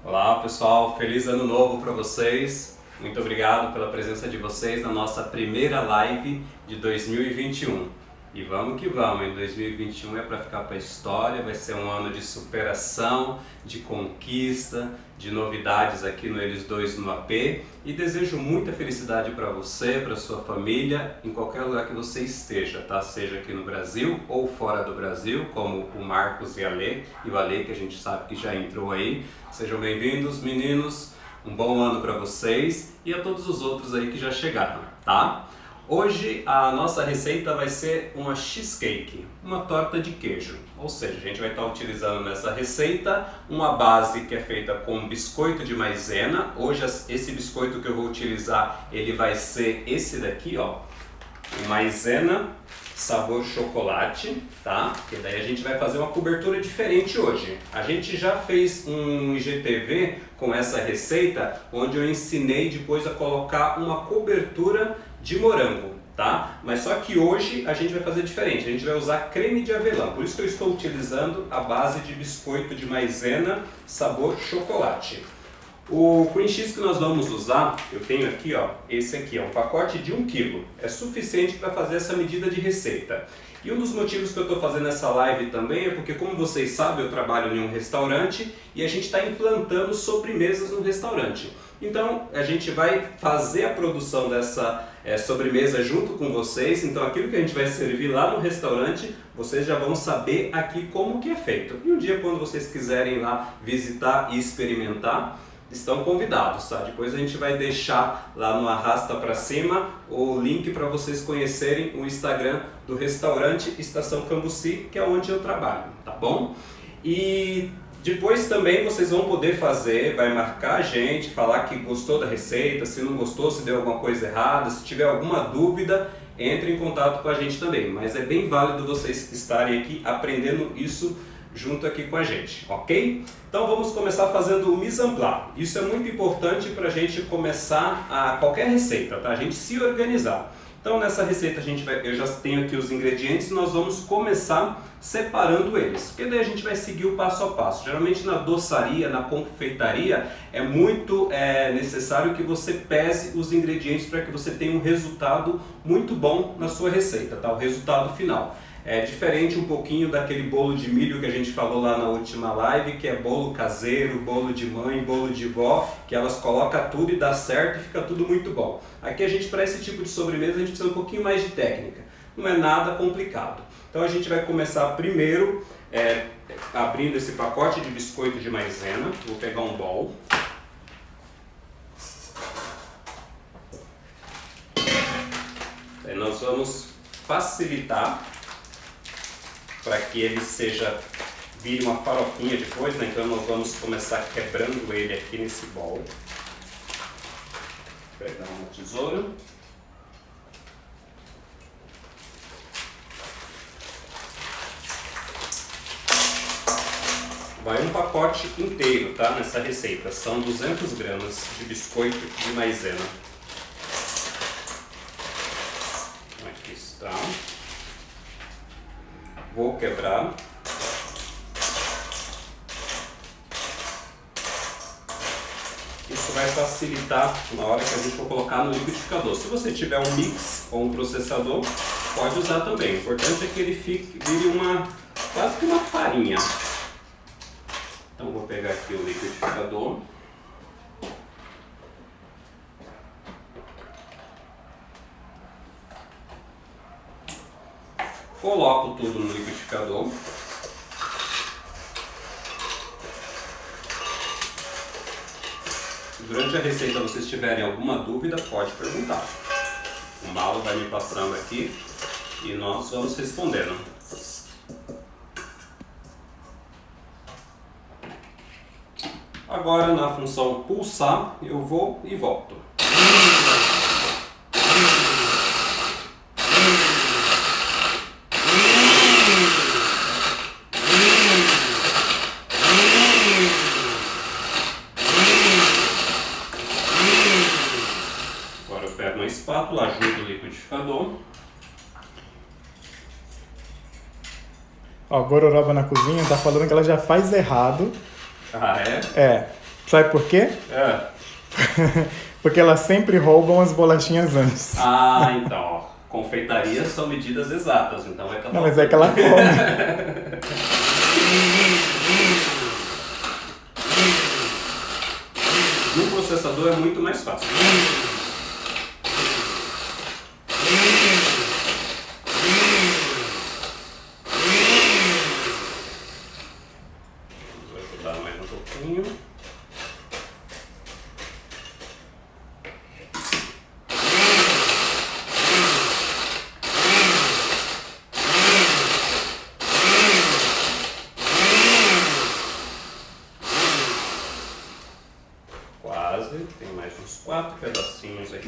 Olá pessoal, feliz ano novo para vocês. Muito obrigado pela presença de vocês na nossa primeira live de 2021. E vamos que vamos, em 2021 é para ficar para a história, vai ser um ano de superação, de conquista, de novidades aqui no Eles Dois no AP. E desejo muita felicidade para você, para sua família, em qualquer lugar que você esteja, tá? Seja aqui no Brasil ou fora do Brasil, como o Marcos e a Lê, e o Ale, que a gente sabe que já entrou aí. Sejam bem-vindos, meninos, um bom ano para vocês e a todos os outros aí que já chegaram, tá? Hoje a nossa receita vai ser uma cheesecake, uma torta de queijo. Ou seja, a gente vai estar utilizando nessa receita uma base que é feita com biscoito de maisena. Hoje esse biscoito que eu vou utilizar, ele vai ser esse daqui, ó, maisena sabor chocolate, tá? E daí a gente vai fazer uma cobertura diferente hoje. A gente já fez um IGTV com essa receita, onde eu ensinei depois a colocar uma cobertura de morango, tá? Mas só que hoje a gente vai fazer diferente, a gente vai usar creme de avelã, por isso que eu estou utilizando a base de biscoito de maisena sabor chocolate. O cream cheese que nós vamos usar, eu tenho aqui, ó, esse aqui é um pacote de 1 kg, é suficiente para fazer essa medida de receita. E um dos motivos que eu estou fazendo essa live também é porque, como vocês sabem, eu trabalho em um restaurante e a gente está implantando sobremesas no restaurante. Então a gente vai fazer a produção dessa sobremesa junto com vocês, então aquilo que a gente vai servir lá no restaurante, vocês já vão saber aqui como que é feito. E um dia, quando vocês quiserem ir lá visitar e experimentar, estão convidados, tá? Depois a gente vai deixar lá no Arrasta Pra Cima o link para vocês conhecerem o Instagram do restaurante Estação Cambuci, que é onde eu trabalho, tá bom? E depois também vocês vão poder fazer, vai marcar a gente, falar que gostou da receita, se não gostou, se deu alguma coisa errada, se tiver alguma dúvida, entre em contato com a gente também. Mas é bem válido vocês estarem aqui aprendendo isso junto aqui com a gente, ok? Então vamos começar fazendo o mise en place. Isso é muito importante para a gente começar qualquer receita, tá? A gente se organizar. Então nessa receita eu já tenho aqui os ingredientes e nós vamos começar separando eles, porque daí a gente vai seguir o passo a passo. Geralmente na doçaria, na confeitaria, é muito necessário que você pese os ingredientes para que você tenha um resultado muito bom na sua receita, tá? O resultado final. É diferente um pouquinho daquele bolo de milho que a gente falou lá na última live, que é bolo caseiro, bolo de mãe, bolo de vó, que elas colocam tudo e dá certo e fica tudo muito bom. Aqui a gente, para esse tipo de sobremesa, a gente precisa um pouquinho mais de técnica. Não é nada complicado. Então a gente vai começar primeiro abrindo esse pacote de biscoito de maisena. Vou pegar um bowl. Aí nós vamos facilitar para que ele vire uma farofinha depois, né? Então nós vamos começar quebrando ele aqui nesse bowl. Vou pegar uma tesoura. Vai um pacote inteiro, tá? Nessa receita, são 200 gramas de biscoito de maisena. Aqui está. Vou quebrar. Isso vai facilitar na hora que a gente for colocar no liquidificador. Se você tiver um mix ou um processador, pode usar também. O importante é que ele vire quase que uma farinha. Então vou pegar aqui o liquidificador. Coloco tudo no liquidificador. Se durante a receita vocês tiverem alguma dúvida, pode perguntar. O Malo vai me passando aqui e nós vamos respondendo. Agora na função pulsar, eu vou e volto. Agora eu pego uma espátula, ajudo o liquidificador. Ó, Gororoba na cozinha tá falando que ela já faz errado. Ah, é? É. Sabe por quê? É. Porque elas sempre roubam as bolachinhas antes. Ah, então, ó. Confeitarias são medidas exatas, então vai estar. Não, mas é que ela come. No processador é muito mais fácil. Vou ajudar mais um pouquinho. Quase, tem mais uns 4 pedacinhos aqui.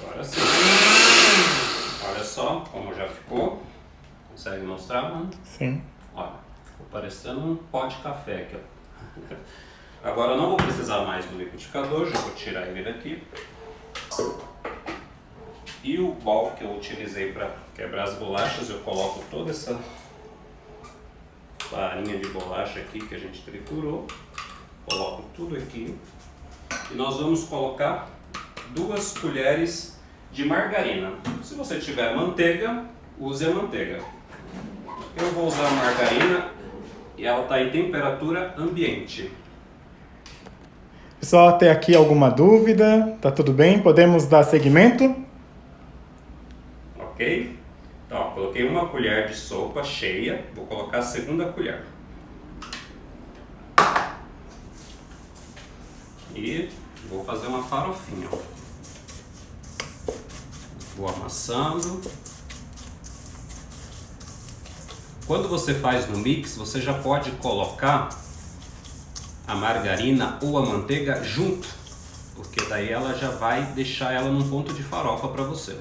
Agora sim. Olha só como já ficou. Consegue mostrar, mano? Sim. Olha, ficou parecendo um pó de café aqui, ó. Agora eu não vou precisar mais do liquidificador, já vou tirar ele daqui. E o bol que eu utilizei para quebrar as bolachas, eu coloco toda essa farinha de bolacha aqui que a gente triturou. Coloco tudo aqui. E nós vamos colocar 2 colheres de margarina. Se você tiver manteiga, use a manteiga. Eu vou usar a margarina e ela está em temperatura ambiente. Pessoal, até aqui alguma dúvida? Tá tudo bem? Podemos dar seguimento? Ok? Então, ó, coloquei 1 colher de sopa cheia, vou colocar a 2ª colher. E vou fazer uma farofinha. Ó. Vou amassando. Quando você faz no mix, você já pode colocar a margarina ou a manteiga junto, porque daí ela já vai deixar ela num ponto de farofa para você.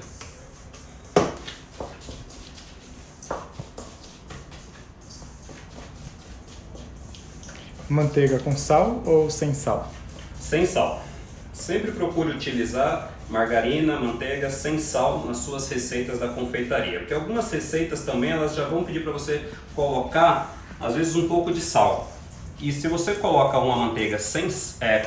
Manteiga com sal ou sem sal? Sem sal. Sempre procure utilizar margarina, manteiga sem sal nas suas receitas da confeitaria, porque algumas receitas também elas já vão pedir para você colocar às vezes um pouco de sal. E se você coloca uma manteiga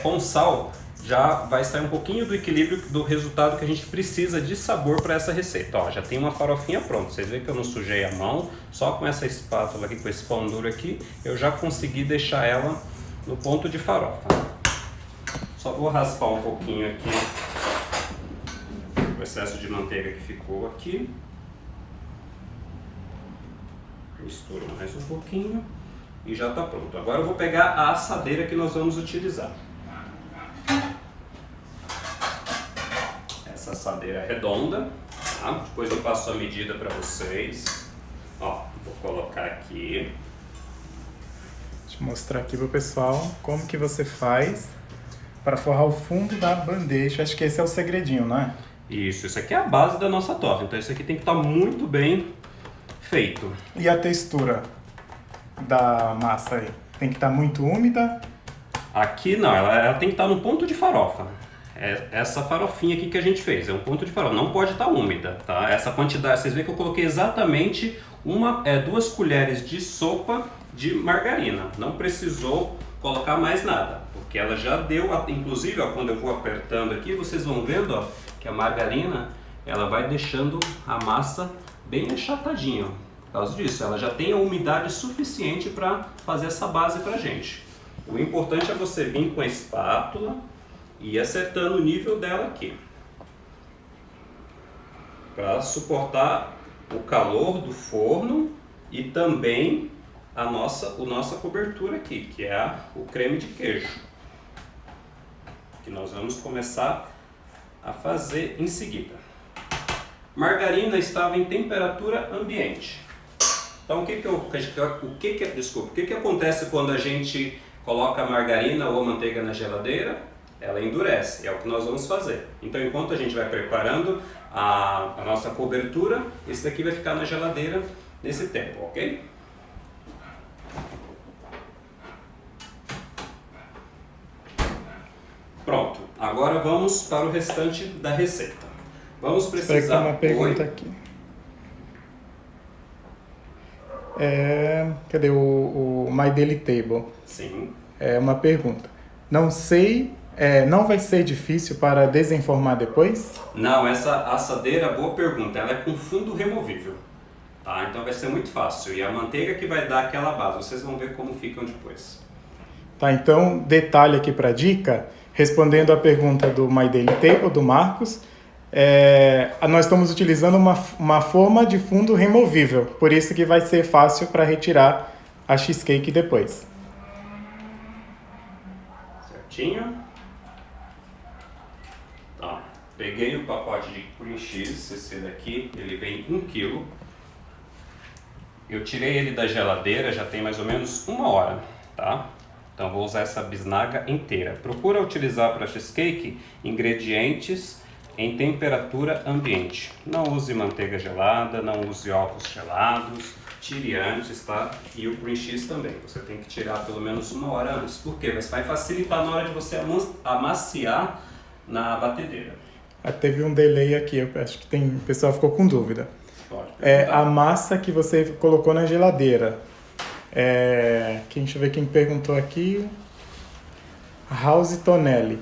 com sal, já vai sair um pouquinho do equilíbrio do resultado que a gente precisa de sabor para essa receita. Ó, já tem uma farofinha pronta. Vocês veem que eu não sujei a mão, só com essa espátula aqui, com esse pão duro aqui, eu já consegui deixar ela no ponto de farofa. Só vou raspar um pouquinho aqui o excesso de manteiga que ficou aqui. Misturo mais um pouquinho. E já está pronto. Agora eu vou pegar a assadeira que nós vamos utilizar. Essa assadeira é redonda, tá? Depois eu passo a medida para vocês. Ó, vou colocar aqui. Deixa eu mostrar aqui pro pessoal como que você faz para forrar o fundo da bandeja. Acho que esse é o segredinho, não é? Isso aqui é a base da nossa torta. Então isso aqui tem que estar muito bem feito. E a textura da massa aí? Tem que estar muito úmida? Aqui não, ela tem que estar no ponto de farofa. Essa farofinha aqui que a gente fez, é um ponto de farofa, não pode estar úmida, tá? Essa quantidade, vocês veem que eu coloquei exatamente 2 colheres de sopa de margarina. Não precisou colocar mais nada, porque ela já deu, inclusive ó, quando eu vou apertando aqui, vocês vão vendo ó, que a margarina ela vai deixando a massa bem achatadinha. Ó. Por causa disso, ela já tem a umidade suficiente para fazer essa base pra gente. O importante é você vir com a espátula e ir acertando o nível dela aqui, para suportar o calor do forno e também a nossa cobertura aqui, que é o creme de queijo, que nós vamos começar a fazer em seguida. Margarina estava em temperatura ambiente. Então o que acontece quando a gente coloca a margarina ou a manteiga na geladeira? Ela endurece, é o que nós vamos fazer. Então enquanto a gente vai preparando a nossa cobertura, esse daqui vai ficar na geladeira nesse tempo, ok? agora vamos para o restante da receita. Vamos precisar... Espera que tem uma pergunta aqui. Cadê o My Daily Table? Sim. É uma pergunta. Não sei, não vai ser difícil para desenformar depois? Não, essa assadeira, boa pergunta, ela é com fundo removível. Tá? Então vai ser muito fácil. E a manteiga que vai dar aquela base. Vocês vão ver como ficam depois. Tá, então detalhe aqui para dica, respondendo a pergunta do My Daily Table, do Marcos, nós estamos utilizando uma forma de fundo removível, por isso que vai ser fácil para retirar a cheesecake depois. Certinho. Então, peguei o pacote de cream cheese, esse daqui, ele vem 1 kg. Eu tirei ele da geladeira, já tem mais ou menos 1 hora, tá? Então vou usar essa bisnaga inteira. Procura utilizar para cheesecake ingredientes em temperatura ambiente. Não use manteiga gelada, não use ovos gelados, tire antes, tá? E o cream cheese também, você tem que tirar pelo menos 1 hora antes. Por quê? Mas vai facilitar na hora de você amaciar na batedeira. Teve um delay aqui, eu acho que o pessoal ficou com dúvida. Pode perguntar. A massa que você colocou na geladeira. Deixa eu ver quem perguntou aqui. House Tonelli.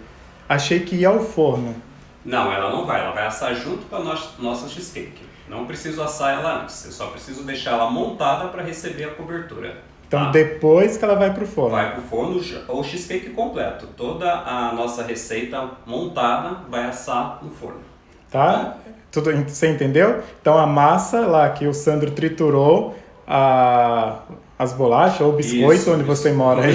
Achei que ia ao forno. Não, ela não vai, ela vai assar junto com a nossa cheesecake. Não preciso assar ela antes, eu só preciso deixar ela montada para receber a cobertura. Então depois que ela vai pro forno. Vai pro forno o cheesecake completo. Toda a nossa receita montada vai assar no forno. Tá? Tudo, você entendeu? Então a massa lá que o Sandro triturou, as bolachas ou biscoito, onde você mora aí,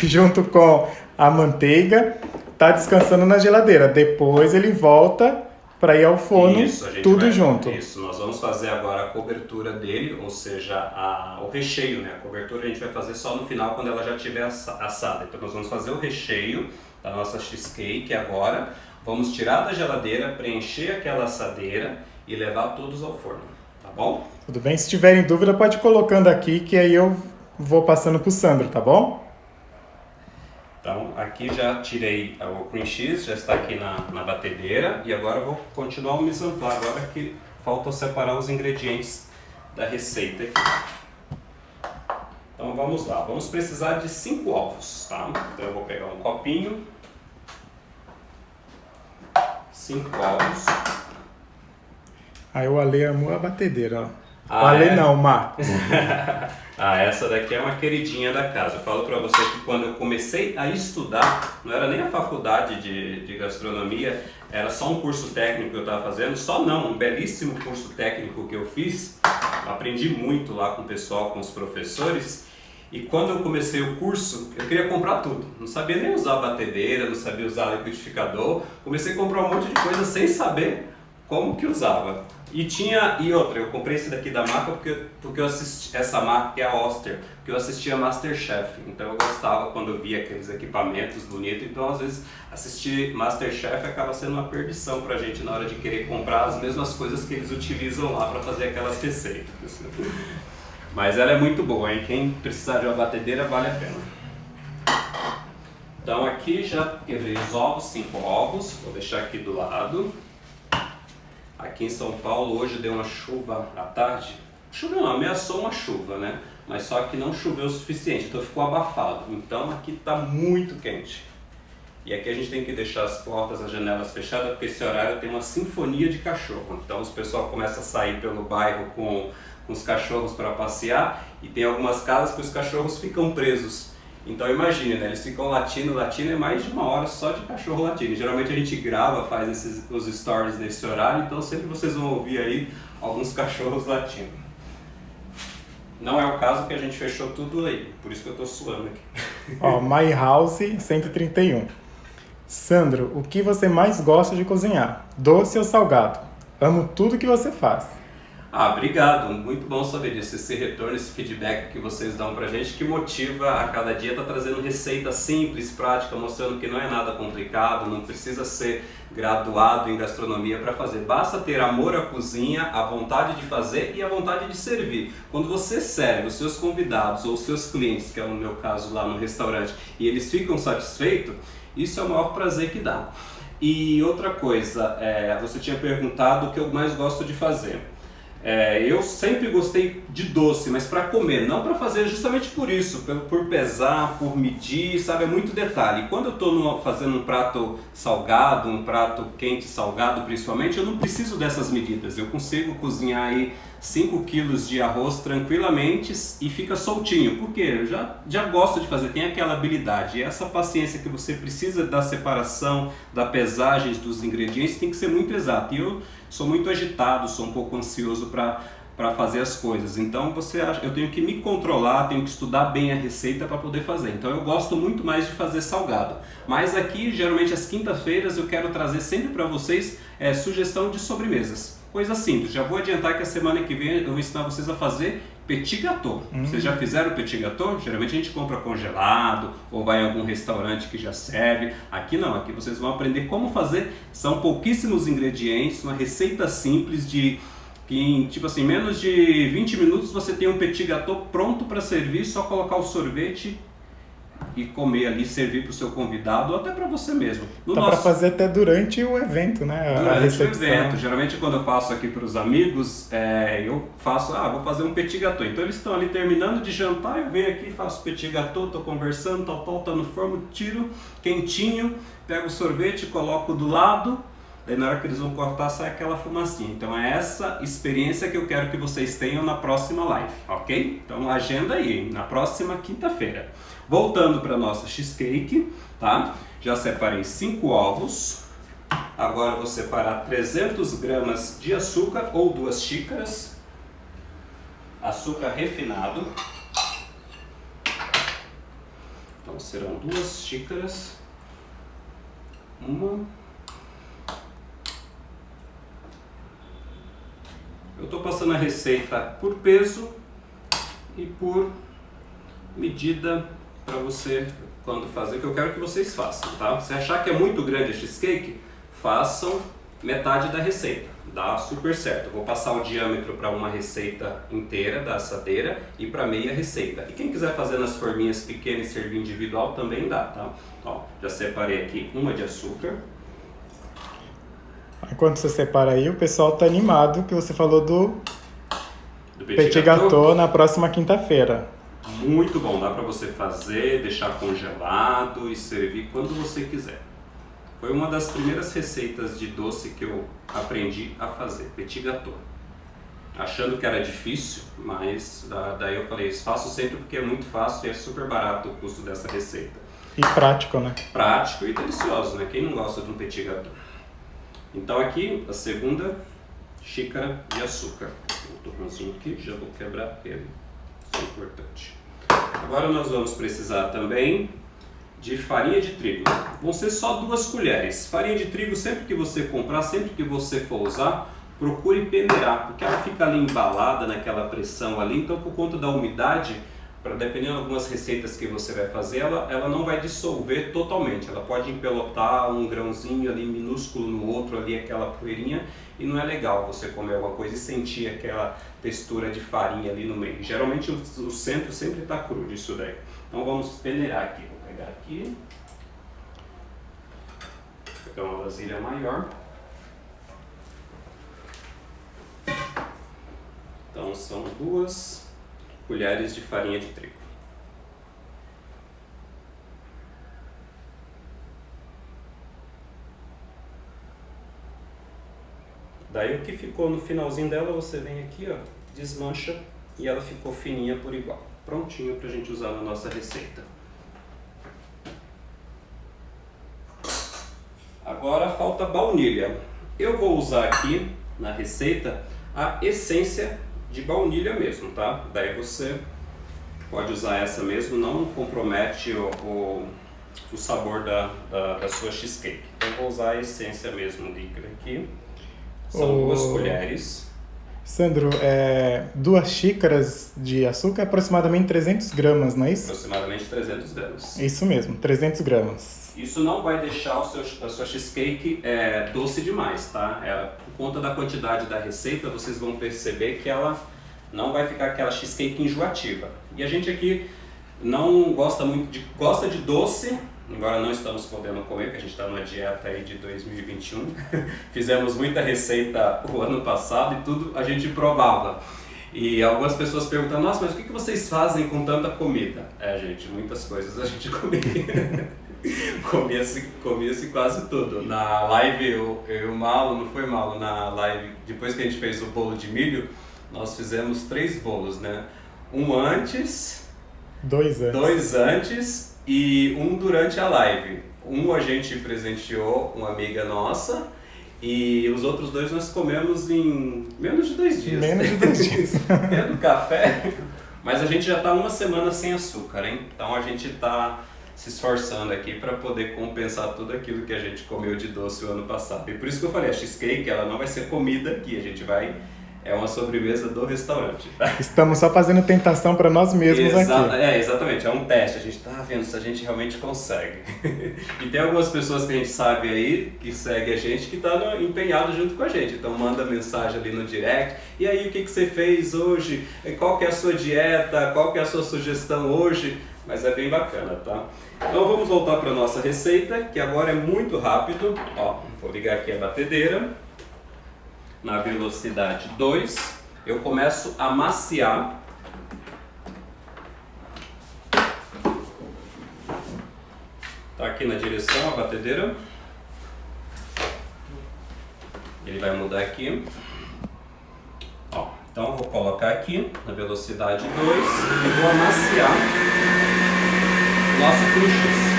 junto com a manteiga, tá descansando na geladeira. Depois ele volta para ir ao forno, tudo junto. Isso, nós vamos fazer agora a cobertura dele, ou seja, o recheio, né? A cobertura a gente vai fazer só no final, quando ela já estiver assada. Então nós vamos fazer o recheio da nossa cheesecake agora, vamos tirar da geladeira, preencher aquela assadeira e levar todos ao forno, tá bom? Tudo bem? Se tiverem dúvida, pode ir colocando aqui, que aí eu vou passando pro Sandro, tá bom? Então, aqui já tirei o cream cheese, já está aqui na batedeira. E agora eu vou continuar o mise en place. Agora que falta separar os ingredientes da receita aqui. Então vamos lá, vamos precisar de 5 ovos, tá? Então eu vou pegar um copinho. 5 ovos. Aí o Ale amou a batedeira, ó. O Ale não, o Marcos. Essa daqui é uma queridinha da casa. Eu falo pra você que quando eu comecei a estudar, não era nem a faculdade de gastronomia, era só um curso técnico que eu estava fazendo, um belíssimo curso técnico que eu fiz. Eu aprendi muito lá com o pessoal, com os professores. E quando eu comecei o curso, eu queria comprar tudo. Não sabia nem usar batedeira, não sabia usar liquidificador. Comecei a comprar um monte de coisa sem saber como que usava. E outra, eu comprei esse daqui da marca porque eu assisti essa marca, que é a Oster, porque eu assistia Masterchef. Então eu gostava quando eu via aqueles equipamentos bonitos. Então às vezes assistir Masterchef acaba sendo uma perdição pra gente na hora de querer comprar as mesmas coisas que eles utilizam lá para fazer aquelas receitas. Mas ela é muito boa, hein? Quem precisar de uma batedeira vale a pena. Então aqui já quebrei os ovos, 5 ovos, vou deixar aqui do lado. Aqui em São Paulo hoje deu uma chuva à tarde. Chuva não, ameaçou uma chuva, né? Mas só que não choveu o suficiente, então ficou abafado. Então aqui está muito quente. E aqui a gente tem que deixar as portas, as janelas fechadas, porque esse horário tem uma sinfonia de cachorro. Então os pessoal começa a sair pelo bairro com os cachorros para passear, e tem algumas casas que os cachorros ficam presos. Então imagine, né? Eles ficam latindo é mais de 1 hora só de cachorro latindo. Geralmente a gente grava, faz os stories nesse horário, então sempre vocês vão ouvir aí alguns cachorros latindo. Não é o caso que a gente fechou tudo aí, por isso que eu tô suando aqui. Ó, My House 131. Sandro, o que você mais gosta de cozinhar? Doce ou salgado? Amo tudo que você faz. Obrigado, muito bom saber disso, esse retorno, esse feedback que vocês dão pra gente, que motiva a cada dia, tá trazendo receita simples, prática, mostrando que não é nada complicado, não precisa ser graduado em gastronomia para fazer, basta ter amor à cozinha, a vontade de fazer e a vontade de servir. Quando você serve os seus convidados ou os seus clientes, que é o meu caso lá no restaurante, e eles ficam satisfeitos, isso é o maior prazer que dá. E outra coisa, você tinha perguntado o que eu mais gosto de fazer. Eu sempre gostei de doce, mas para comer, não para fazer, justamente por isso, por pesar, por medir, sabe, é muito detalhe. Quando eu estou fazendo um prato salgado, um prato quente salgado principalmente, eu não preciso dessas medidas, eu consigo cozinhar aí 5 quilos de arroz tranquilamente e fica soltinho, porque eu já gosto de fazer, tem aquela habilidade, e essa paciência que você precisa da separação, da pesagem dos ingredientes tem que ser muito exato. E eu sou muito agitado, sou um pouco ansioso para fazer as coisas, então eu tenho que me controlar, tenho que estudar bem a receita para poder fazer. Então eu gosto muito mais de fazer salgado, mas aqui geralmente às quinta-feiras eu quero trazer sempre para vocês sugestão de sobremesas, coisa simples. Já vou adiantar que a semana que vem eu vou ensinar vocês a fazer petit gâteau. Vocês já fizeram petit gâteau? Geralmente a gente compra congelado ou vai em algum restaurante que já serve. Aqui não, aqui vocês vão aprender como fazer. São pouquíssimos ingredientes, uma receita simples que em tipo assim, menos de 20 minutos você tem um petit gâteau pronto para servir, só colocar o sorvete e comer ali, servir para o seu convidado ou até para você mesmo. Dá para fazer até durante o evento, né? Durante o evento. Geralmente quando eu faço aqui para os amigos, eu faço, vou fazer um petit gâteau. Então eles estão ali terminando de jantar, eu venho aqui, faço petit gâteau, estou conversando, tá no forno, tiro quentinho, pego o sorvete, coloco do lado, daí na hora que eles vão cortar sai aquela fumacinha. Então é essa experiência que eu quero que vocês tenham na próxima live, ok? Então agenda aí, na próxima quinta-feira. Voltando para nossa cheesecake, tá? Já separei 5 ovos. Agora vou separar 300 gramas de açúcar ou 2 xícaras. Açúcar refinado. Então serão 2 xícaras. Uma. Eu estou passando a receita por peso e por medida para você quando fazer, que eu quero que vocês façam, tá? Se achar que é muito grande a cheesecake, façam metade da receita, dá super certo. Eu vou passar o diâmetro para uma receita inteira da assadeira e para meia receita. E quem quiser fazer nas forminhas pequenas e servir individual também dá, tá? Ó, já separei aqui uma de açúcar. Enquanto você separa aí, o pessoal tá animado que você falou do petit gâteau na próxima quinta-feira. Muito bom, dá para você fazer, deixar congelado e servir quando você quiser. Foi uma das primeiras receitas de doce que eu aprendi a fazer, petit gâteau. Achando que era difícil, mas daí eu falei, faço sempre porque é muito fácil e é super barato o custo dessa receita. E prático, né? Prático e delicioso, né? Quem não gosta de um petit gâteau? Então aqui a segunda xícara de açúcar. O torrãozinho aqui, já vou quebrar ele, isso é importante. Agora nós vamos precisar também de farinha de trigo. Vão ser só 2 colheres. Farinha de trigo, sempre que você comprar, sempre que você for usar, procure peneirar, porque ela fica ali embalada naquela pressão ali, então por conta da umidade, dependendo de algumas receitas que você vai fazer, ela não vai dissolver totalmente. Ela pode empelotar um grãozinho ali minúsculo no outro, ali aquela poeirinha, e não é legal você comer alguma coisa e sentir aquela textura de farinha ali no meio. Geralmente o centro sempre está cru disso daí. Então vamos peneirar aqui. Vou pegar aqui. Vou pegar uma vasilha maior. Então são 2 colheres de farinha de trigo. Daí o que ficou no finalzinho dela, você vem aqui, ó, desmancha e ela ficou fininha por igual. Prontinho pra gente usar na nossa receita. Agora falta baunilha. Eu vou usar aqui na receita a essência de baunilha mesmo, tá? Daí você pode usar essa mesmo, não compromete o sabor da sua cheesecake. Então eu vou usar a essência mesmo líquida aqui. São 2 colheres. Sandro, 2 xícaras de açúcar é aproximadamente 300 gramas, não é isso? Aproximadamente 300 gramas. Isso mesmo, 300 gramas. Isso não vai deixar a sua cheesecake doce demais, tá? Por conta da quantidade da receita, vocês vão perceber que ela não vai ficar aquela cheesecake enjoativa. E a gente aqui não gosta muito gosta de doce, embora não estamos podendo comer, porque a gente está numa dieta aí de 2021. Fizemos muita receita o ano passado e tudo a gente provava. E algumas pessoas perguntam, nossa, mas o que vocês fazem com tanta comida? Gente, muitas coisas a gente comia. Comia-se quase tudo. Na live, eu e o Malo, não foi Malo, na live, depois que a gente fez o bolo de milho, nós fizemos 3 bolos, né? Um antes, 2 antes. 2 antes e um durante a live. Um a gente presenteou uma amiga nossa e os outros 2 nós comemos em menos de 2 dias. Menos de 2 dias. Tendo café, mas a gente já está uma semana sem açúcar, hein? Então a gente está se esforçando aqui para poder compensar tudo aquilo que a gente comeu de doce o ano passado. E por isso que eu falei, a cheesecake ela não vai ser comida aqui, a gente vai... É uma sobremesa do restaurante. Estamos só fazendo tentação para nós mesmos aqui. Exatamente, é um teste. A gente está vendo se a gente realmente consegue. E tem algumas pessoas que a gente sabe aí, que segue a gente, que está empenhado junto com a gente. Então manda mensagem ali no direct. E aí, o que você fez hoje? Qual que é a sua dieta? Qual que é a sua sugestão hoje? Mas é bem bacana, tá? Então vamos voltar para a nossa receita, que agora é muito rápido. Ó, vou ligar aqui a batedeira. Na velocidade 2, eu começo a maciar. Tá aqui na direção a batedeira. Ele vai mudar aqui. Ó, então eu vou colocar aqui na velocidade 2 e vou amaciar o nosso cream cheese.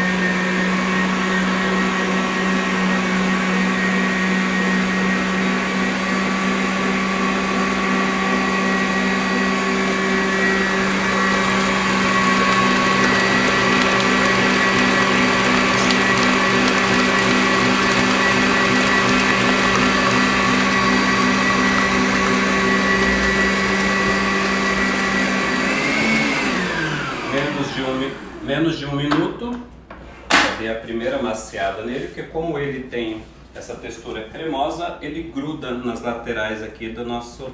Menos de um minuto, eu dei a primeira maciada nele, porque como ele tem essa textura cremosa, ele gruda nas laterais aqui da nossa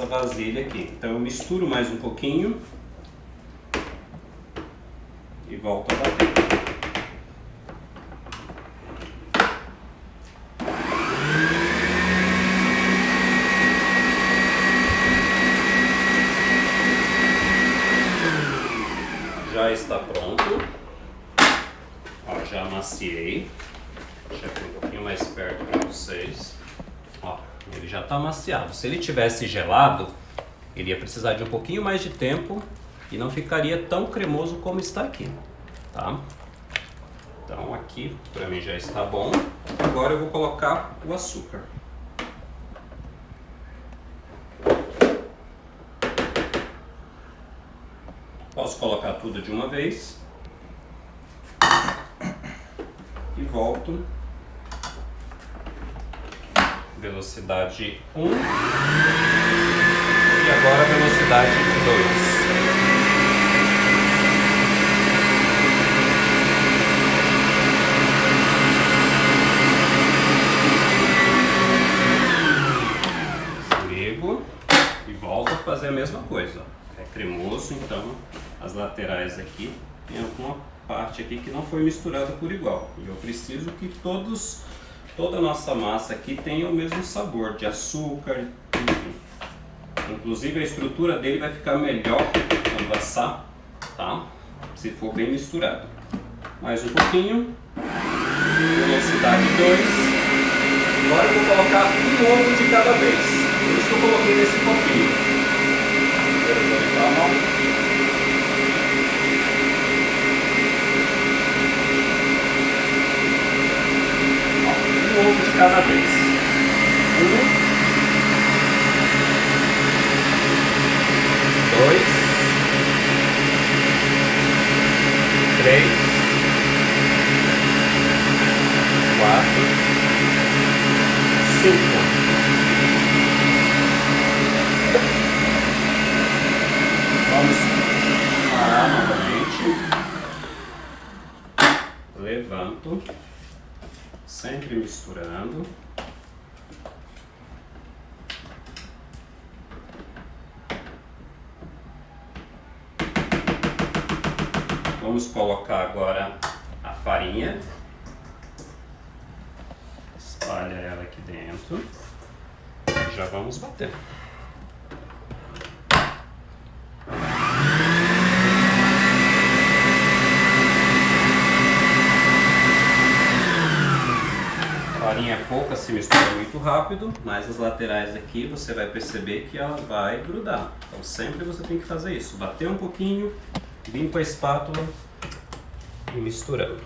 vasilha aqui. Então eu misturo mais um pouquinho e volto a bater. Já está pronto. Ó, já amaciei. Deixa aqui um pouquinho mais perto para vocês. Ó, ele já está amaciado. Se ele tivesse gelado, ele ia precisar de um pouquinho mais de tempo e não ficaria tão cremoso como está aqui, tá? Então aqui para mim já está bom. Agora eu vou colocar o açúcar. Posso colocar tudo de uma vez e volto. Velocidade 1 e agora velocidade 2. Desligo e volto a fazer a mesma coisa. É cremoso, então as laterais aqui tem alguma parte aqui que não foi misturada por igual. E eu preciso que toda a nossa massa aqui tenha o mesmo sabor de açúcar, enfim. Inclusive a estrutura dele vai ficar melhor quando assar, tá? Se for bem misturado. Mais um pouquinho. Velocidade 2. Agora eu vou colocar um ovo de cada vez. Por isso que eu coloquei nesse copinho. Eu vou limpar a mão. Um ovo de cada vez. 2, 3, 4, 5. levanto, sempre misturando. Vamos colocar agora a farinha, espalha ela aqui dentro e já vamos bater. A farinha é pouca, se mistura muito rápido, mas as laterais aqui você vai perceber que ela vai grudar. Então sempre você tem que fazer isso, bater um pouquinho, vir com a espátula e misturando.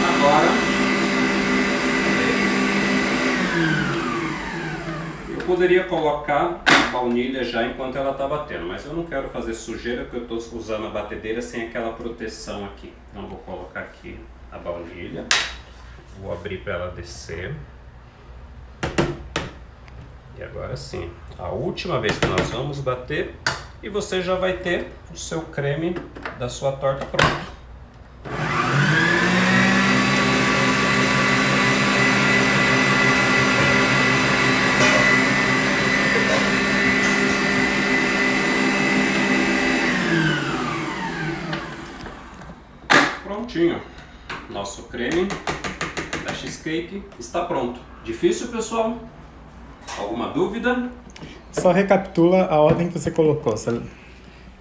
Agora eu poderia colocar a baunilha já enquanto ela está batendo, mas eu não quero fazer sujeira porque eu estou usando a batedeira sem aquela proteção aqui. Então vou colocar aqui a baunilha, vou abrir para ela descer. E agora sim, a última vez que nós vamos bater e você já vai ter o seu creme da sua torta pronto. Prontinho, nosso creme da cheesecake está pronto. Difícil, pessoal? Alguma dúvida? Só recapitula a ordem que você colocou,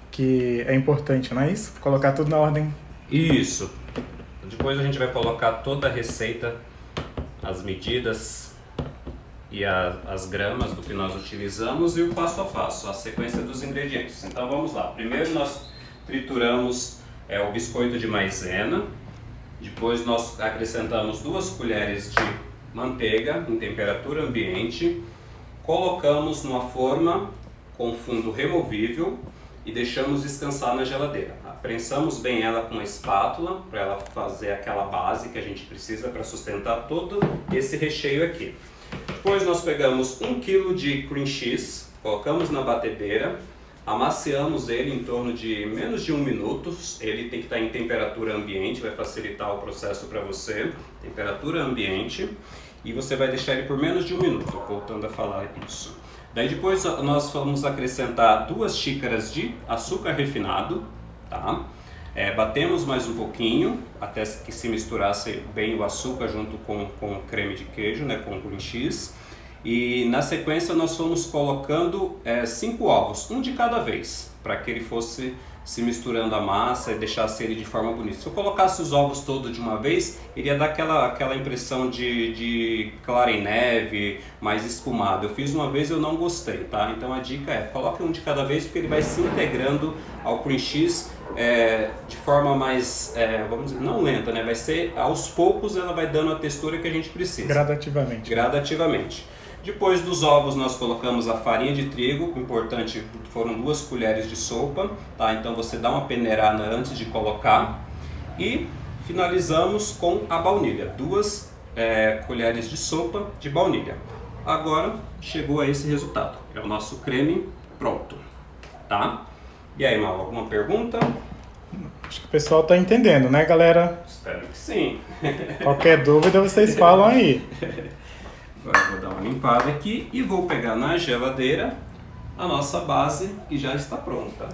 que é importante, não é isso? Colocar tudo na ordem. Isso. Depois a gente vai colocar toda a receita, as medidas e as gramas do que nós utilizamos e o passo a passo, a sequência dos ingredientes. Então vamos lá. Primeiro nós trituramos o biscoito de maisena. Depois nós acrescentamos 2 colheres de manteiga em temperatura ambiente. Colocamos numa forma com fundo removível e deixamos descansar na geladeira. Prensamos bem ela com uma espátula para ela fazer aquela base que a gente precisa para sustentar todo esse recheio aqui. Depois nós pegamos 1 kg de cream cheese, colocamos na batedeira, amaciamos ele em torno de menos de 1 minuto. Ele tem que estar em temperatura ambiente, vai facilitar o processo para você. Temperatura ambiente. E você vai deixar ele por menos de 1 minuto, voltando a falar isso. Daí depois nós vamos acrescentar 2 xícaras de açúcar refinado, tá? Batemos mais um pouquinho, até que se misturasse bem o açúcar junto com o creme de queijo, né, com o cream cheese. E na sequência nós fomos colocando 5 ovos, um de cada vez, para que ele fosse se misturando a massa e deixasse ele de forma bonita. Se eu colocasse os ovos todos de uma vez, iria dar aquela impressão de clara em neve, mais espumado. Eu fiz uma vez e eu não gostei, tá? Então a dica é, coloque um de cada vez, porque ele vai se integrando ao cream cheese de forma mais, vamos dizer, não lenta, né? Vai ser, aos poucos ela vai dando a textura que a gente precisa. Gradativamente. Gradativamente. Depois dos ovos nós colocamos a farinha de trigo, o importante foram 2 colheres de sopa, tá? Então você dá uma peneirada antes de colocar e finalizamos com a baunilha, 2 colheres de sopa de baunilha. Agora chegou a esse resultado, é o nosso creme pronto, tá? E aí, Mal, alguma pergunta? Acho que o pessoal está entendendo, né, galera? Espero que sim. Qualquer dúvida vocês falam aí. Agora eu vou dar uma limpada aqui e vou pegar na geladeira a nossa base que já está pronta.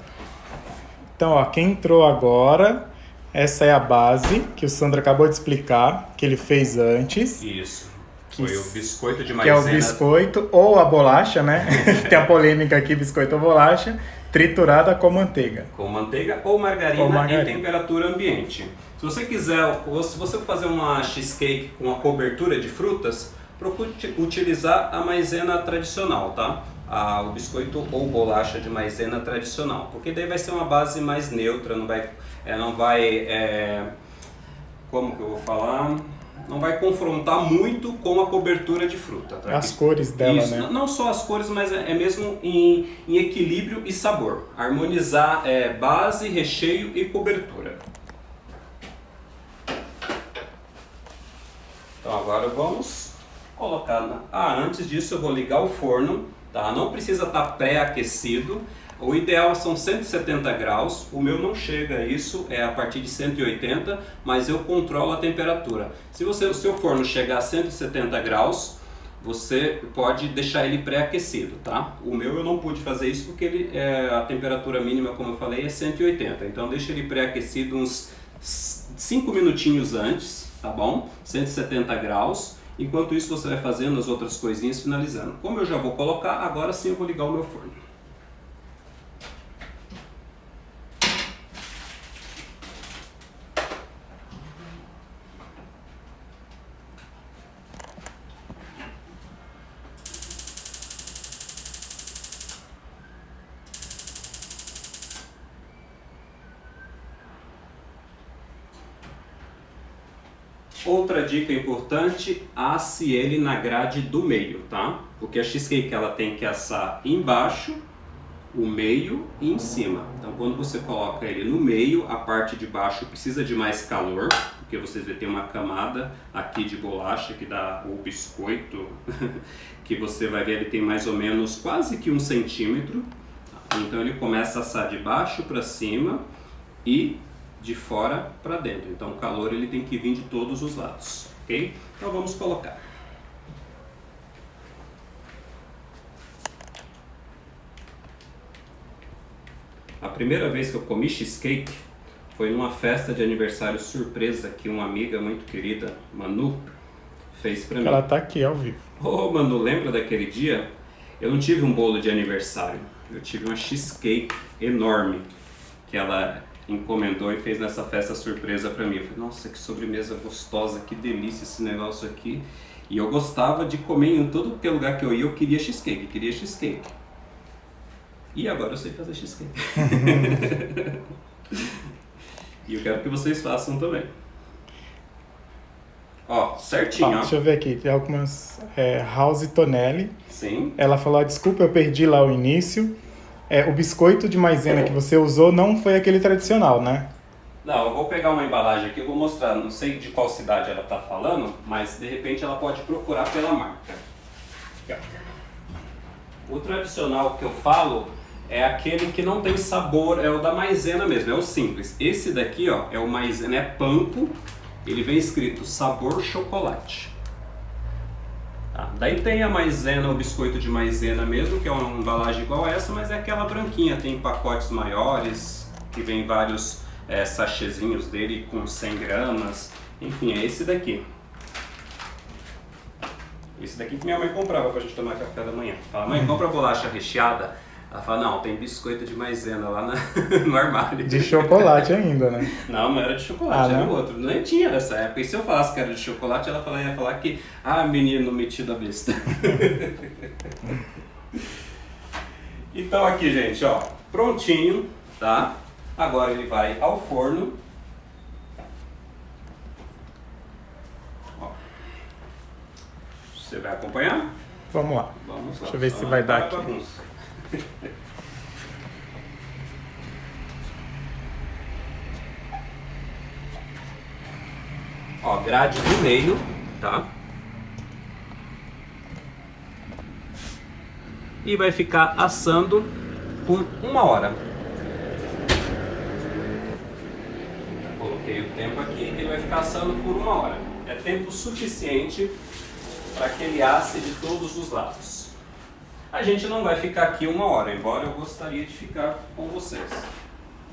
Então, ó, quem entrou agora, essa é a base que o Sandro acabou de explicar, que ele fez antes. Isso. Foi o biscoito de que maisena. é o biscoito ou a bolacha, né? Tem a polêmica aqui, biscoito ou bolacha, triturada com manteiga. Com manteiga ou margarina em temperatura ambiente. Se você quiser, se você for fazer uma cheesecake com a cobertura de frutas, procure utilizar a maisena tradicional, tá? O biscoito ou bolacha de maisena tradicional, porque daí vai ser uma base mais neutra, não vai, como que eu vou falar? Não vai confrontar muito com a cobertura de fruta. Tá? As cores dela, isso, né? Não só as cores, mas é mesmo em equilíbrio e sabor. Harmonizar base, recheio e cobertura. Então agora vamos colocar antes disso eu vou ligar o forno, tá? Não precisa estar pré-aquecido. O ideal são 170 graus, o meu não chega a isso, é a partir de 180, mas eu controlo a temperatura. Se o seu forno chegar a 170 graus, você pode deixar ele pré-aquecido, tá? O meu eu não pude fazer isso porque a temperatura mínima, como eu falei, é 180. Então deixa ele pré-aquecido uns 5 minutinhos antes, tá bom? 170 graus. Enquanto isso você vai fazendo as outras coisinhas, finalizando. Como eu já vou colocar, agora sim eu vou ligar o meu forno. Outra dica importante, asse ele na grade do meio, tá? Porque a cheesecake ela tem que assar embaixo, o meio e em cima. Então quando você coloca ele no meio, a parte de baixo precisa de mais calor, porque você vai ter uma camada aqui de bolacha que dá o biscoito, que você vai ver ele tem mais ou menos quase que 1 centímetro. Então ele começa a assar de baixo para cima e de fora para dentro. Então o calor ele tem que vir de todos os lados, ok? Então vamos colocar. A primeira vez que eu comi cheesecake foi numa festa de aniversário surpresa que uma amiga muito querida, Manu, fez para mim. Ela tá aqui ao vivo. Ô Manu, lembra daquele dia? Eu não tive um bolo de aniversário, eu tive uma cheesecake enorme que ela encomendou e fez nessa festa surpresa pra mim. Eu falei, nossa, que sobremesa gostosa, que delícia esse negócio aqui. E eu gostava de comer em todo lugar que eu ia, eu queria cheesecake, E agora eu sei fazer cheesecake. E eu quero que vocês façam também. Ó, certinho, ó. Deixa eu ver aqui, tem algumas... House Tonelli. Sim. Ela falou, desculpa, eu perdi lá o início. O biscoito de maisena que você usou não foi aquele tradicional, né? Não, eu vou pegar uma embalagem aqui, eu vou mostrar, não sei de qual cidade ela está falando, mas de repente ela pode procurar pela marca. O tradicional que eu falo é aquele que não tem sabor, é o da maisena mesmo, é o simples. Esse daqui, ó, é o maisena, é panko, ele vem escrito sabor chocolate. Tá. Daí tem a maisena, o biscoito de maisena mesmo, que é uma embalagem igual a essa, mas é aquela branquinha, tem pacotes maiores, que vem vários sachêzinhos dele com 100 gramas, enfim, é esse daqui. Esse daqui que minha mãe comprava pra gente tomar café da manhã. Fala, mãe, compra bolacha recheada. Ela fala, não, tem biscoito de maisena lá no armário. De chocolate ainda, né? Não era de chocolate, era outro. Nem tinha nessa época. E se eu falasse que era de chocolate, ela ia falar que, menino metido a besta. Então aqui, gente, ó, prontinho, tá? Agora ele vai ao forno. Ó. Você vai acompanhar? Vamos lá. Vamos lá. Deixa eu ver se vai dar aqui. Bagunça. Ó, grade do meio, tá? E vai ficar assando por 1 hora. Coloquei o tempo aqui, ele vai ficar assando por 1 hora. É tempo suficiente para que ele asse de todos os lados. A gente não vai ficar aqui 1 hora, embora eu gostaria de ficar com vocês.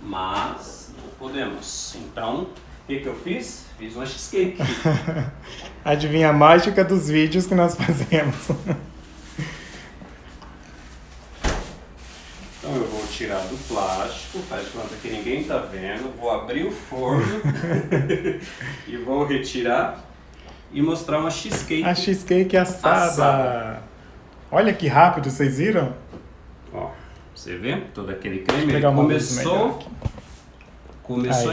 Mas não podemos. Então, o que eu fiz? Fiz uma cheesecake. Adivinha a mágica dos vídeos que nós fazemos. Então eu vou tirar do plástico, faz de conta que ninguém tá vendo. Vou abrir o forno e vou retirar e mostrar uma cheesecake. A cheesecake assada. Olha que rápido, vocês viram? Ó, você vê? Todo aquele creme ele começou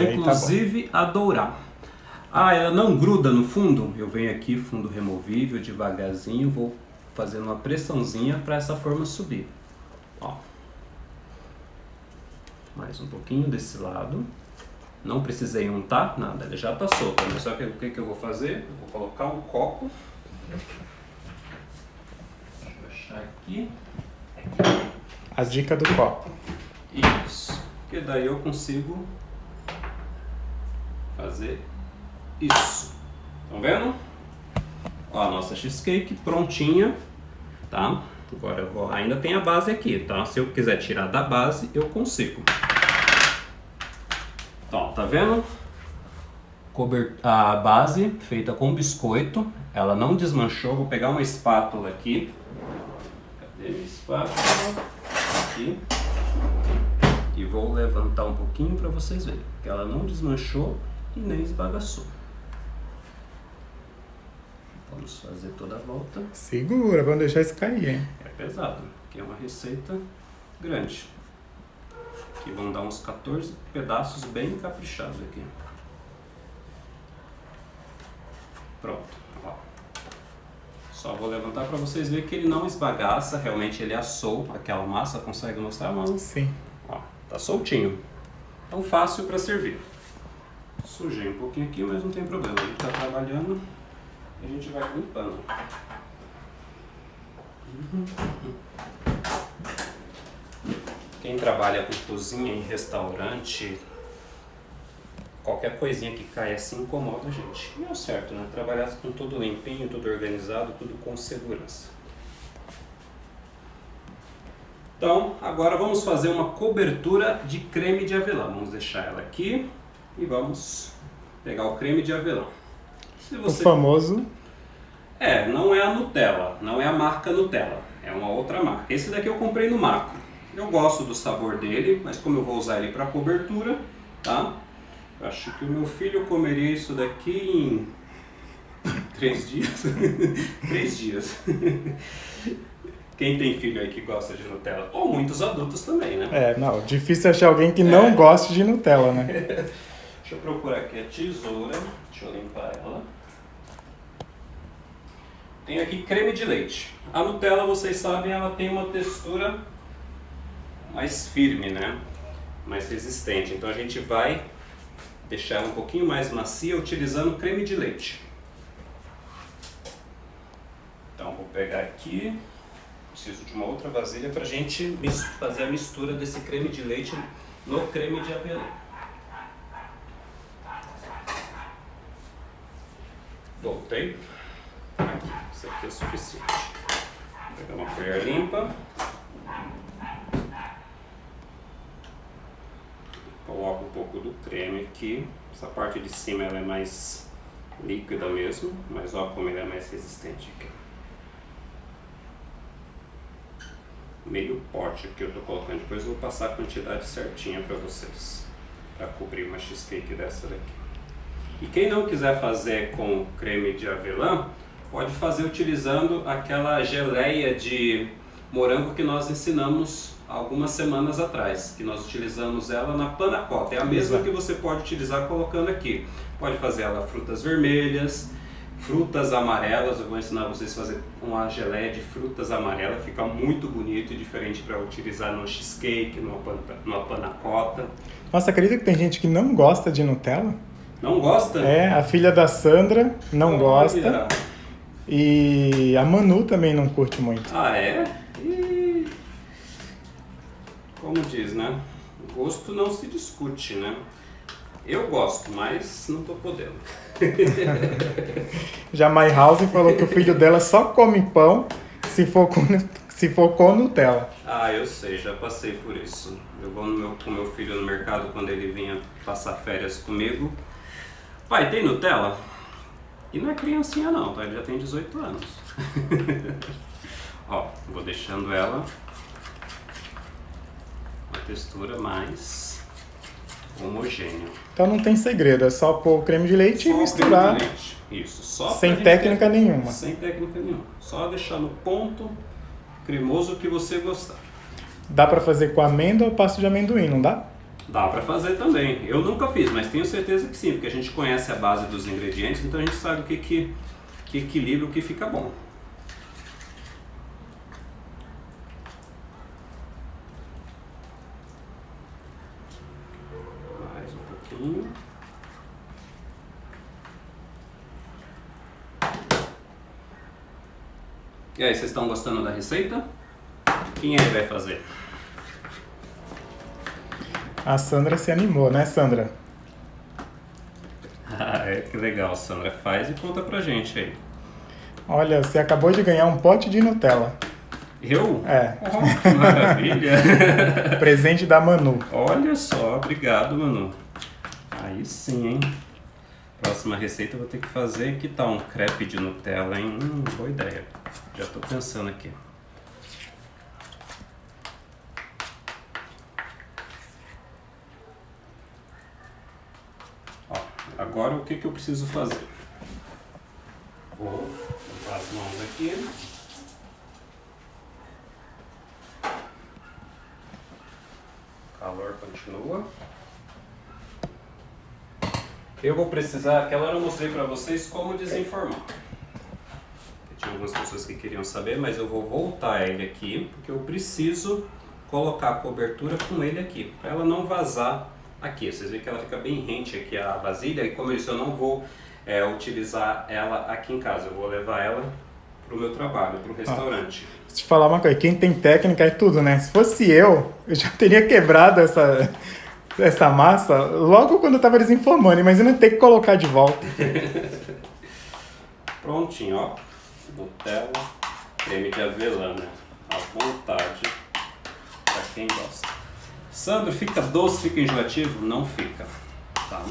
inclusive a dourar. Ela não gruda no fundo? Eu venho aqui, fundo removível, devagarzinho, vou fazendo uma pressãozinha para essa forma subir. Ó. Mais um pouquinho desse lado. Não precisei untar nada, ele já está solto. Né? Só que o que eu vou fazer? Eu vou colocar um copo achar aqui. A dica do copo. Isso. Porque daí eu consigo fazer isso. Estão vendo? Ó, a nossa cheesecake prontinha, tá? Agora eu vou... ainda tem a base aqui, tá? Se eu quiser tirar da base, eu consigo. Então, tá vendo? A base feita com biscoito, ela não desmanchou. Vou pegar uma espátula aqui. Cadê minha espátula? Aqui. E vou levantar um pouquinho para vocês verem que ela não desmanchou e nem esbagaçou. Vamos fazer toda a volta. Segura, vamos deixar isso cair, hein? É pesado, porque é uma receita grande. Aqui vão dar uns 14 pedaços bem caprichados aqui. Pronto, ó. Só vou levantar para vocês verem que ele não esbagaça, realmente ele assou aquela massa. Consegue mostrar a mão? Sim. Ó, tá soltinho. Então fácil para servir. Sujei um pouquinho aqui, mas não tem problema. A gente tá trabalhando e a gente vai limpando. Quem trabalha com cozinha em restaurante, qualquer coisinha que caia assim incomoda a gente. E é o certo, né? Trabalhar com tudo limpinho, tudo organizado, tudo com segurança. Então, agora vamos fazer uma cobertura de creme de avelã. Vamos deixar ela aqui e vamos pegar o creme de avelã. O famoso... não é a Nutella, não é a marca Nutella, é uma outra marca. Esse daqui eu comprei no Macro. Eu gosto do sabor dele, mas como eu vou usar ele para cobertura, tá? Eu acho que o meu filho comeria isso daqui em 3 dias. 3 dias. Quem tem filho aí que gosta de Nutella? Ou muitos adultos também, né? Não, difícil achar alguém que não goste de Nutella, né? Deixa eu procurar aqui a tesoura, deixa eu limpar ela. Tem aqui creme de leite. A Nutella, vocês sabem, ela tem uma textura mais firme, né? Mais resistente. Então a gente vai deixar ela um pouquinho mais macia utilizando creme de leite. Então vou pegar aqui, preciso de uma outra vasilha para a gente fazer a mistura desse creme de leite no creme de avelã. Voltei. Aqui, isso aqui é o suficiente. Vou pegar uma colher limpa. Coloco um pouco do creme aqui. Essa parte de cima ela é mais líquida mesmo, mas olha como ele é mais resistente aqui. Meio pote que eu tô colocando, depois eu vou passar a quantidade certinha para vocês, para cobrir uma cheesecake dessa daqui. E quem não quiser fazer com creme de avelã, pode fazer utilizando aquela geleia de morango que nós ensinamos algumas semanas atrás, que nós utilizamos ela na panna cotta. É a mesma que você pode utilizar colocando aqui. Pode fazer ela frutas vermelhas, frutas amarelas. Eu vou ensinar vocês a fazer uma geleia de frutas amarelas, fica muito bonito e diferente para utilizar no cheesecake, numa panna cotta. Nossa, acredita que tem gente que não gosta de Nutella? Não gosta? A filha da Sandra não gosta. Olha. E a Manu também não curte muito. Ah, é? Como diz, né? Gosto não se discute, né? Eu gosto, mas não tô podendo. Já My House falou que o filho dela só come pão se for com Nutella. Ah, eu sei, já passei por isso. Eu vou com meu filho no mercado quando ele vinha passar férias comigo. Pai, tem Nutella? E não é criancinha não, tá? Ele já tem 18 anos. Ó, vou deixando ela uma textura mais homogênea. Então não tem segredo, é só pôr o creme de leite e misturar. Creme de leite. Isso, só sem técnica nenhuma. Sem técnica nenhuma. Só deixar no ponto cremoso que você gostar. Dá pra fazer com amêndoa ou pasta de amendoim, não dá? Dá pra fazer também. Eu nunca fiz, mas tenho certeza que sim, porque a gente conhece a base dos ingredientes, então a gente sabe o que equilibra, o que fica bom. Mais um pouquinho. E aí, vocês estão gostando da receita? Quem aí vai fazer? A Sandra se animou, né, Sandra? Que legal, Sandra. Faz e conta pra gente aí. Olha, você acabou de ganhar um pote de Nutella. Eu? É. Oh, que maravilha! Presente da Manu. Olha só, obrigado, Manu. Aí sim, hein? Próxima receita eu vou ter que fazer. Que tal um crepe de Nutella, hein? Boa ideia. Já tô pensando aqui. Ó, agora o que eu preciso fazer? Vou limpar as mãos aqui. O calor continua. Eu vou precisar, aquela hora eu mostrei para vocês como desenformar. Tinha algumas pessoas que queriam saber, mas eu vou voltar ele aqui, porque eu preciso colocar a cobertura com ele aqui, para ela não vazar aqui. Vocês veem que ela fica bem rente aqui a vasilha, e como eu disse, eu não vou utilizar ela aqui em casa, eu vou levar ela para o meu trabalho, para o restaurante. Deixa eu te falar uma coisa, quem tem técnica é tudo, né? Se fosse eu já teria quebrado essa massa logo quando eu tava desenformando, imagina ter que colocar de volta. Prontinho, ó. Nutella, creme de avelã, né? À vontade, pra quem gosta. Sandro, fica doce, fica enjoativo? Não fica, tá?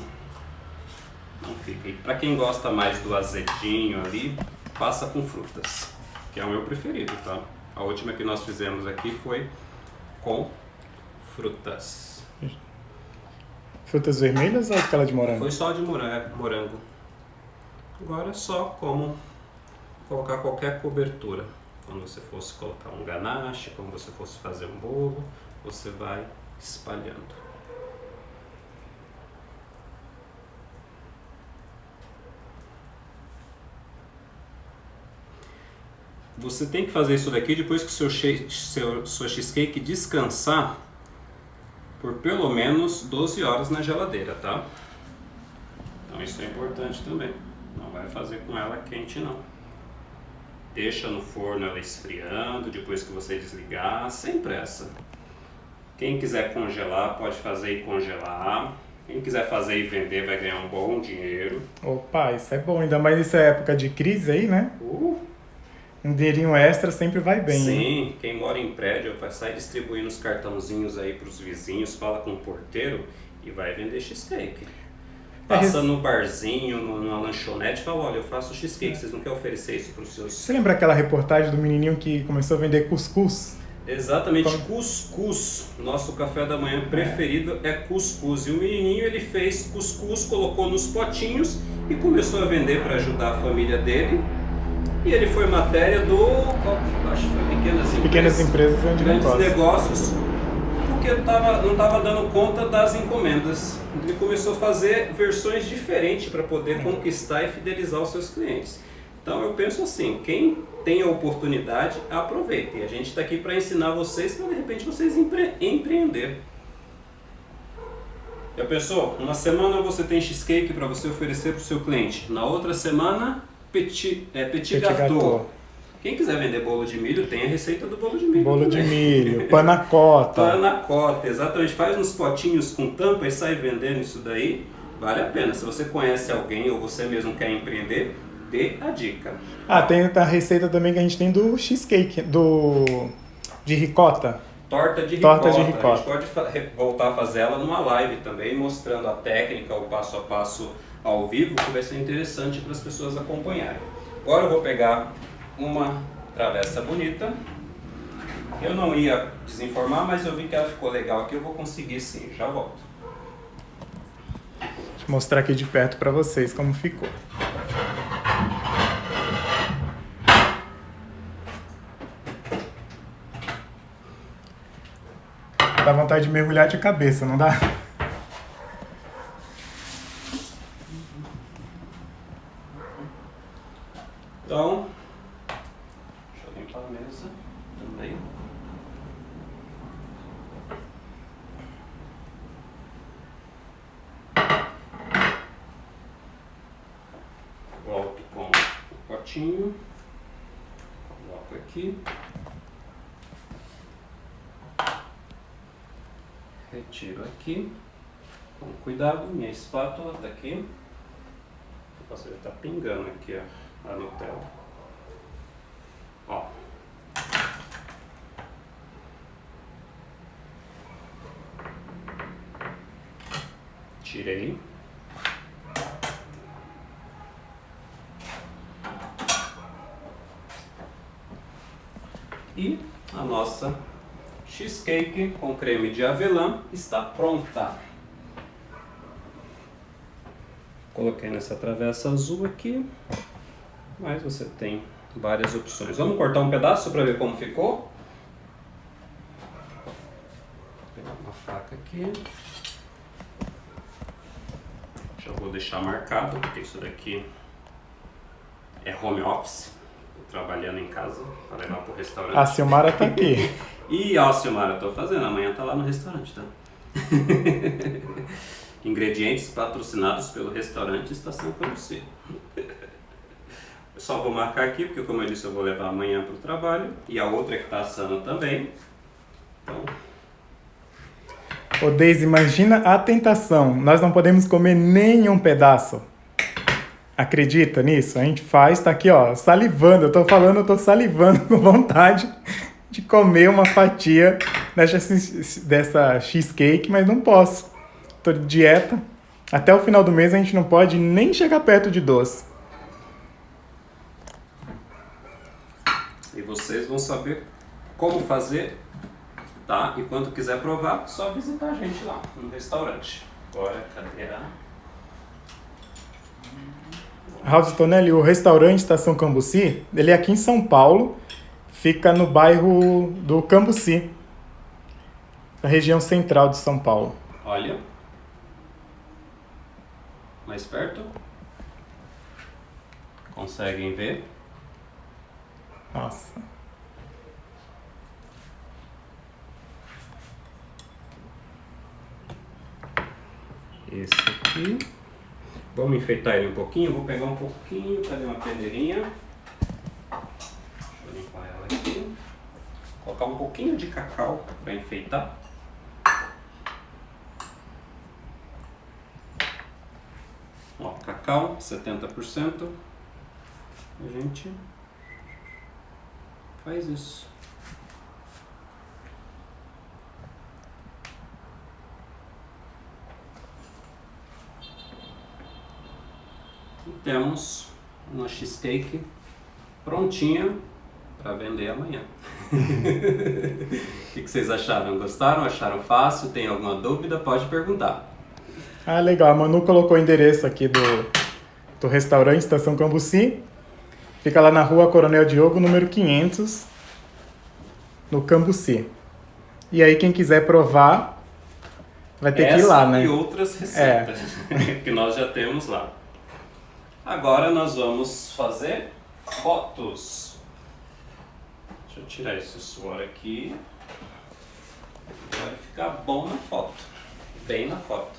Não fica. E pra quem gosta mais do azedinho ali, passa com frutas, que é o meu preferido, tá? A última que nós fizemos aqui foi com frutas. Frutas vermelhas ou aquela de morango? Foi só de morango. Agora é só como colocar qualquer cobertura. Quando você fosse colocar um ganache, quando você fosse fazer um bolo, você vai espalhando. Você tem que fazer isso daqui depois que o sua cheesecake descansar por pelo menos 12 horas na geladeira, tá? Então isso é importante também. Não vai fazer com ela quente não. Deixa no forno ela esfriando, depois que você desligar, sem pressa. Quem quiser congelar, pode fazer e congelar. Quem quiser fazer e vender vai ganhar um bom dinheiro. Opa, isso é bom, ainda mais nessa época de crise aí, né? Um dinheirinho extra sempre vai bem. Sim, né? Quem mora em prédio vai sair distribuindo os cartãozinhos aí para os vizinhos, fala com o porteiro e vai vender cheesecake. Passa no barzinho, numa lanchonete e fala, olha, eu faço cheesecake, vocês não querem oferecer isso para os seus... Você lembra aquela reportagem do menininho que começou a vender cuscuz? Exatamente, cuscuz. Nosso café da manhã preferido é cuscuz. E o menininho ele fez cuscuz, colocou nos potinhos e começou a vender para ajudar a família dele. E ele foi matéria do, acho que foi Pequenas empresas e grandes negócios, porque não estava dando conta das encomendas. Ele começou a fazer versões diferentes para poder conquistar e fidelizar os seus clientes. Então eu penso assim, quem tem a oportunidade, aproveite. A gente está aqui para ensinar vocês, para de repente vocês empreender. Já pensou? Uma semana você tem cheesecake para você oferecer para o seu cliente. Na outra semana, petit gâteau. Quem quiser vender bolo de milho, tem a receita do bolo de milho. Bolo de milho, panacota. Panacota, exatamente. Faz uns potinhos com tampa e sai vendendo isso daí. Vale a pena. Se você conhece alguém ou você mesmo quer empreender, dê a dica. Tem a receita também que a gente tem do cheesecake, de ricota. Torta de ricota. A gente pode voltar a fazer ela numa live também, mostrando a técnica, o passo a passo ao vivo, que vai ser interessante para as pessoas acompanharem. Agora eu vou pegar uma travessa bonita. Eu não ia desenformar, mas eu vi que ela ficou legal aqui, eu vou conseguir sim, já volto. Deixa eu mostrar aqui de perto para vocês como ficou. Dá vontade de mergulhar de cabeça, não dá? Então, deixa eu limpar a mesa também. Volto com o potinho. Volto Coloco aqui. Retiro aqui. Com cuidado, minha espátula está aqui. Nossa, já está pingando aqui a Nutella. Ó. Tirei. E a nossa cheesecake com creme de avelã está pronta. Coloquei nessa travessa azul aqui, mas você tem várias opções. Vamos cortar um pedaço para ver como ficou? Vou pegar uma faca aqui. Já vou deixar marcado, porque isso daqui é home office. Estou trabalhando em casa para levar para o restaurante. A Silmara tá aqui. E a Silmara, estou fazendo. Amanhã tá lá no restaurante, tá? Ingredientes patrocinados pelo restaurante Estação Cambuci. Eu só vou marcar aqui, porque como eu disse, eu vou levar amanhã para o trabalho. E a outra que está assando também. Então... Ô Deise, imagina a tentação. Nós não podemos comer nenhum Acredita nisso? A gente faz, tá aqui ó, salivando. Eu tô falando, eu tô salivando com vontade de comer uma fatia dessa cheesecake, mas não posso. Tô de dieta. Até o final do mês a gente não pode nem chegar perto de doce. E vocês vão saber como fazer, tá? E quando quiser provar, só visitar a gente lá no restaurante. Bora, cadê a... House Tonelli, o restaurante Estação Cambuci, ele é aqui em São Paulo, fica no bairro do Cambuci, na região central de São Paulo. Olha, mais perto, conseguem ver? Nossa. Esse aqui. Vamos enfeitar ele um pouquinho. Vou pegar um pouquinho, cadê uma peneirinha? Deixa eu limpar ela aqui. Colocar um pouquinho de cacau para enfeitar. Ó, cacau, 70%. A gente faz isso. E temos uma cheesecake prontinha para vender amanhã. O que vocês acharam? Gostaram? Acharam fácil? Tem alguma dúvida? Pode perguntar. Ah, legal. A Manu colocou o endereço aqui do restaurante Estação Cambuci. Fica lá na rua Coronel Diogo, número 500, no Cambuci. E aí quem quiser provar, vai ter que ir lá, né? E outras receitas que nós já temos lá. Agora nós vamos fazer fotos. Deixa eu tirar esse suor aqui. Vai ficar bom na foto. Bem na foto.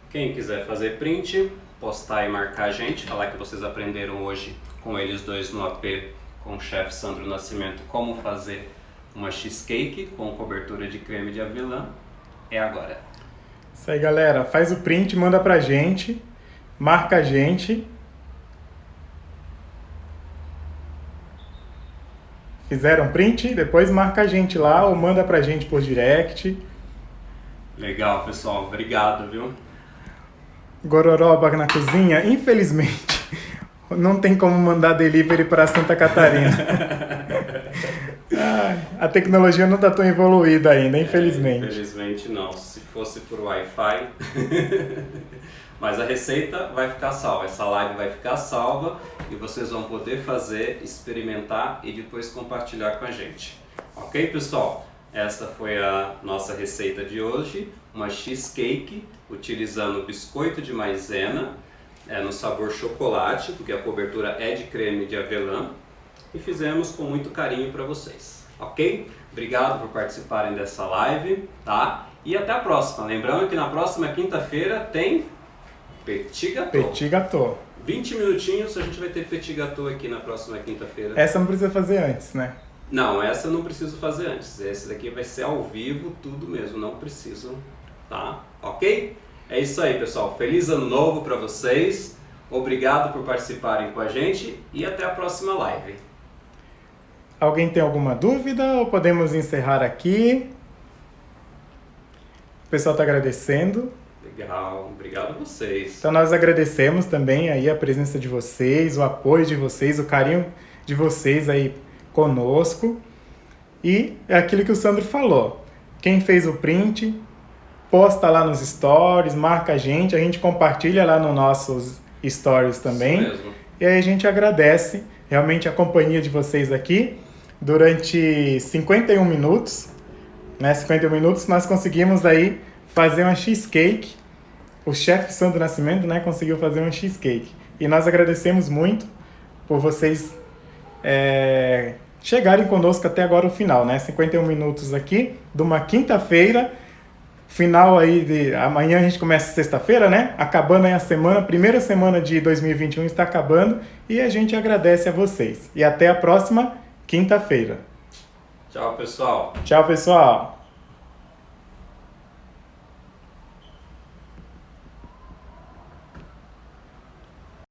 Quem quiser fazer print, postar e marcar a gente, falar que vocês aprenderam hoje com eles dois no AP com o chefe Sandro Nascimento como fazer uma cheesecake com cobertura de creme de avelã, é agora. Isso aí, galera. Faz o print, manda pra gente, marca a gente. Fizeram print? Depois marca a gente lá ou manda pra gente por direct. Legal, pessoal. Obrigado, viu? Gororoba na cozinha, infelizmente, não tem como mandar delivery para Santa Catarina. A tecnologia não está tão evoluída ainda, infelizmente. Infelizmente não. Se fosse por Wi-Fi. Mas a receita vai ficar salva. Essa live vai ficar salva e vocês vão poder fazer, experimentar e depois compartilhar com a gente. Ok, pessoal? Essa foi a nossa receita de hoje. Uma cheesecake utilizando biscoito de maisena no sabor chocolate, porque a cobertura é de creme de avelã. E fizemos com muito carinho para vocês, ok? Obrigado por participarem dessa live, tá? E até a próxima. Lembrando que na próxima quinta-feira tem Petit gâteau. Petit gâteau. 20 minutinhos a gente vai ter petit gâteau aqui na próxima quinta-feira. Essa não precisa fazer antes, né? Não, essa eu não preciso fazer antes. Esse daqui vai ser ao vivo, tudo mesmo, não preciso, tá? Ok? É isso aí, pessoal. Feliz ano novo para vocês. Obrigado por participarem com a gente e até a próxima live. Alguém tem alguma dúvida ou podemos encerrar aqui? O pessoal está agradecendo. Legal, obrigado a vocês. Então nós agradecemos também aí a presença de vocês, o apoio de vocês, o carinho de vocês aí conosco. E é aquilo que o Sandro falou. Quem fez o print, posta lá nos stories, marca a gente compartilha lá nos nossos stories também. Isso mesmo. E aí a gente agradece realmente a companhia de vocês aqui durante 51 minutos. Né? 51 minutos nós conseguimos aí fazer uma cheesecake. O chefe Sandro Nascimento, né, conseguiu fazer um cheesecake. E nós agradecemos muito por vocês chegarem conosco até agora o final, né? 51 minutos aqui, de uma quinta-feira, final aí de... Amanhã a gente começa sexta-feira, né? Acabando aí a semana, primeira semana de 2021 está acabando e a gente agradece a vocês. E até a próxima quinta-feira. Tchau, pessoal. Tchau, pessoal.